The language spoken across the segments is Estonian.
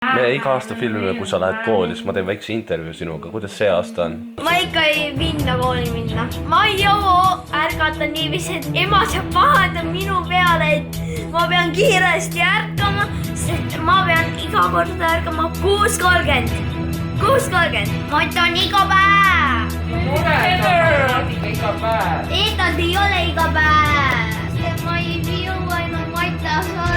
Me iga aasta filmime, kui sa lähed kooli, siis ma teen väikse intervjuu sinuga. Kuidas see aasta on? Ma ikka ei vinna kooli minna. Ma ei jõua ärgata niiviisi, et ema saab pahada minu peale, et ma pean kiiresti ärkama, sest ma pean iga kord ärkama 6:30. 6:30. Mott on iga päev. Iga päev. Eetad ei ole iga päev. Ma ei jõua enam Mattas olla.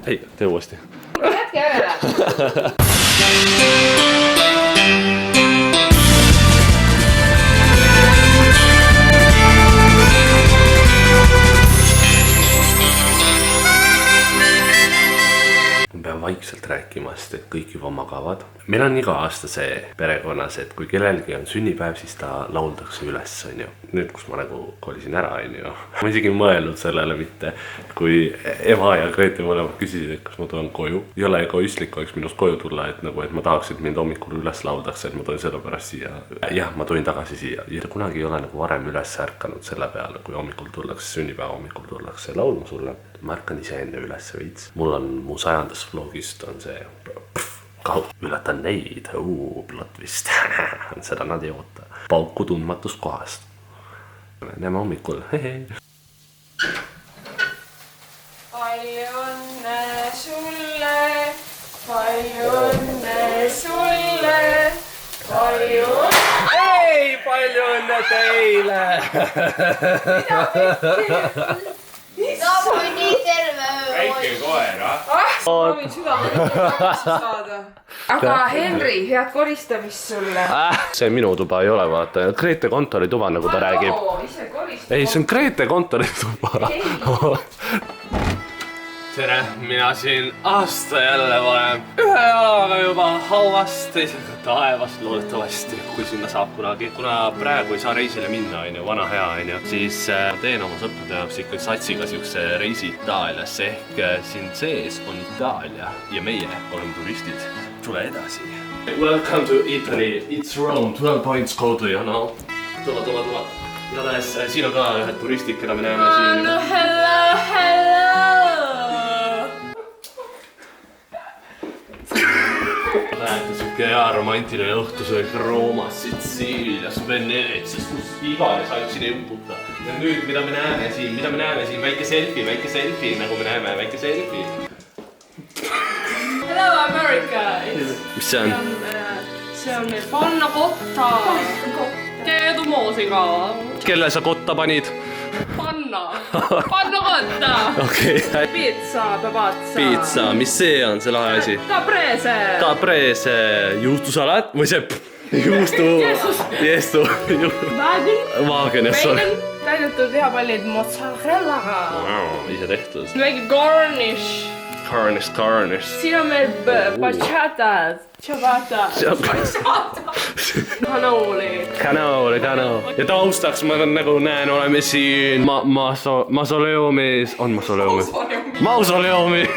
Ei, tee uuesti. Jätke järele. Ma pean vaikselt rääkima, sest et kõik juba magavad. Meil on iga aasta see perekonnas, et kui kellelgi on sünnipäev, siis ta lauldakse üles, on ju. Nüüd, kus ma nagu kolisin ära, on ju. Ma isegi mõelnud sellele mitte, kui Eva ja Grete mõlemad küsisid, et kas ma tulen koju. Ei ole egoistlik oleks minust koju tulla, et ma tahaks, et mind hommikul üles lauldakse, et ma tulin selle pärast siia. Jah, ma tulin tagasi siia. Ja kunagi ei ole nagu varem üles ärkanud selle peale, kui hommikul tullakse, sünnipäeva hommikul tullakse laulma sulle. Ma ärkan ise enne üles veits. Mul on mu 100. vlogist on see ületan neid, Plotvist. Seda nad ei oota. Pauku tundmatust kohast. Näeme hommikul. Palju õnne sulle, palju õnne sulle, palju õnne. Ei, palju õnne teile! No, ma nii terve öö. Väike koer, Ma võin südamega saada. Aga Henri, head koristamist sulle. See minu tuba ei ole, vaata. Grete kontori tuba, nagu ta räägib. Ise koristab. Ei, see on Grete kontori tuba. Tere, mina siin aasta jälle varem ühe jalaga juba hauast, teisega taevast loodetavasti, kui sinna saab kunagi. Kuna praegu ei saa reisile minna, vana hea, siis teen oma sõprade jaoks ikka satsiga siukse reisi Itaaliasse ehk siin sees on Itaalia ja meie oleme turistid. Tule edasi. Welcome to Italy, it's Rome, 12 points go to you, no. Tule. Igatahes siin on ka ühed turistid, keda me näeme siin. No hello. Lähete siuke hea romantiline õhtusöök Roomas, Sitsiilias, Veneetsias, kus iganes ainult siin ei umbuta. Ja nüüd, mida me näeme siin, väike selfie, nagu me näeme, väike selfie. Hello America. Mis see on? See on meil panna kotta. Keedumoosiga. Kelle sa kotta panid? Panna kotta. Okei. Pizza, pabazza. Pizza, mis see on, see lahe asi? Caprese. Juustusalat või see Jeestu. Vaagen, jah, sorry. Täidetud lihapallid mozzarellaga. Ise tehtud. Väike garnish. Garnish. Siin on meil bachata. Ciabatta. Kanooli. Ja taustaks ma nagu näen, oleme siin Mausoleumis. On Mausoleumi.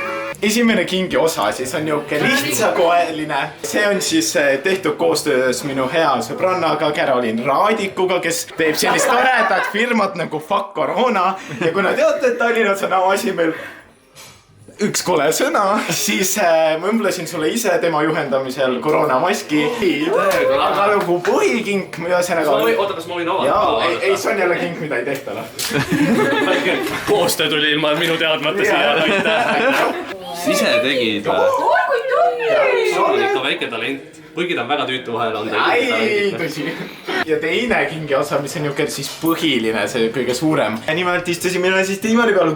Esimene kingi osa siis on niuke lihtsakoeline. See on siis tehtud koostöös minu hea sõbrannaga Caroline Raadikuga, kes teeb sellist toredat firmat nagu Fuck Corona. Ja kuna teate, et Tallinnas on avasi meil üks kole sõna, siis ma õmblesin sulle ise tema juhendamisel koroonamaski. Aga nagu põhikink, ühesõnaga... Oota, kas ma võin avada? Jaa, ei, see on jälle kink, mida ei tehta lahti. Koostöö tuli ilma minu teadmata siia. Ise tegid või? Sul on ikka väike talent. Kuigi ta on väga tüütu vahel on. Ai, tõsi. Ja teine kingi osa, mis on niuke siis põhiline, see kõige suurem. Ja nimelt istusin mina siis diivani peale.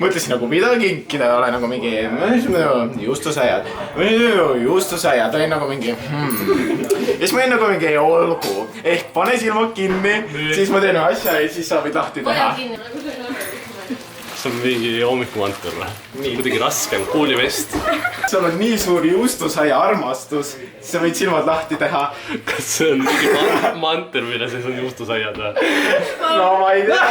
Mõtlesin nagu mida kinkida ei ole nagu mingi juustusaiad. Juustusaiad oli nagu mingi ja siis ma olin nagu mingi olgu. Ehk pane silmad kinni, siis ma teen asja ja siis sa võid lahti teha. See on mingi hommikumanter või? Kuidagi raskem, kuulivest. Sul on nii suur juustusaia armastus, sa võid silmad lahti teha. Kas see on mingi manter, mille sees on juustusaiad või? No ma ei tea.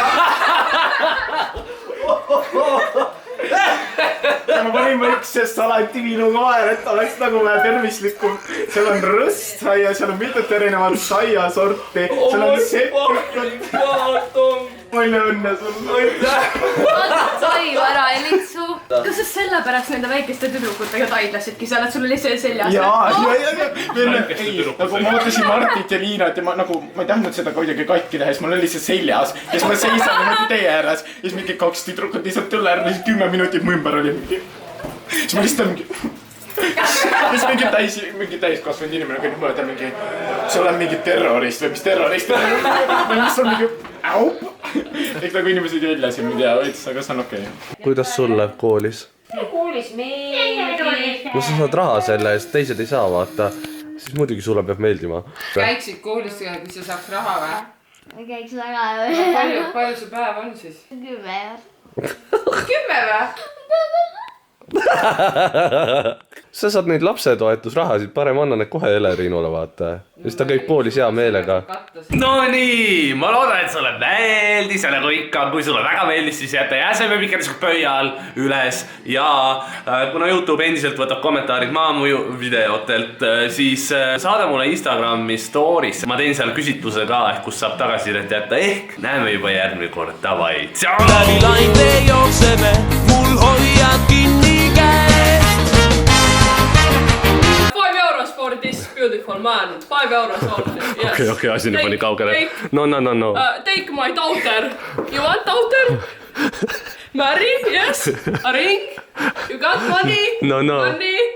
Ma panin väiksest alati viinukoer, et oleks nagu tervislikum. Seal on rõstsaia, seal on mitut erinevat saia sorti. Seal on seppikud. palju õnne sulle. Toivu ära, Elitsu. kas sa sellepärast nende väikeste tüdrukutega taidlesidki, sa oled, sul oli see seljas? Nagu ma ootasin Martit ja Liinat ja ma ei tahtnud seda kuidagi katki teha, siis mul oli see seljas. Ja siis ma seisan niimoodi teie ääres. Ja siis mingi 2 tüdrukut lihtsalt tule ära, siis 10 minutit mu ümber oli mingi. Siis ma lihtsalt mingi. Siis mingi täiskasvanud inimene kõnnib mööda mingi. Sa oled mingi terrorist või mis terrorist? Või mis on mingi au. Eks nagu inimesed jäljasid mind ja võitis, aga see on okei. Kuidas sul läheb koolis? Koolis meeldib. No sa saad raha selle eest, teised ei saa, vaata. Siis muidugi sulle peab meeldima. Käiksid koolis, kui sa saaks raha või? Ma käiks väga Palju su päev on siis? 10. 10 või? Sa saad neid lapsetoetusrahasid, parem anna need kohe Elerinule, vaata. Siis ta käib koolis hea meelega. No nii, ma loodan, et sulle meeldis ja nagu ikka, kui sulle väga meeldis, siis jäta jäsemepikendusega pöial üles ja kuna YouTube endiselt võtab kommentaarid maha mu videotelt, siis saada mulle Instagrami story'sse. Ma teen seal küsitluse ka, kus saab tagasisidet jätta, ehk näeme juba järgmine kord, davai. Läbi laine jookseme, mul hoiad kinni käest. 5 euros for this beautiful man. 5 euros only. Yes. Okei, asi nii pani kaugele. No. Take my daughter. You want daughter? Marry? Yes. A ring? You got money? No. Money?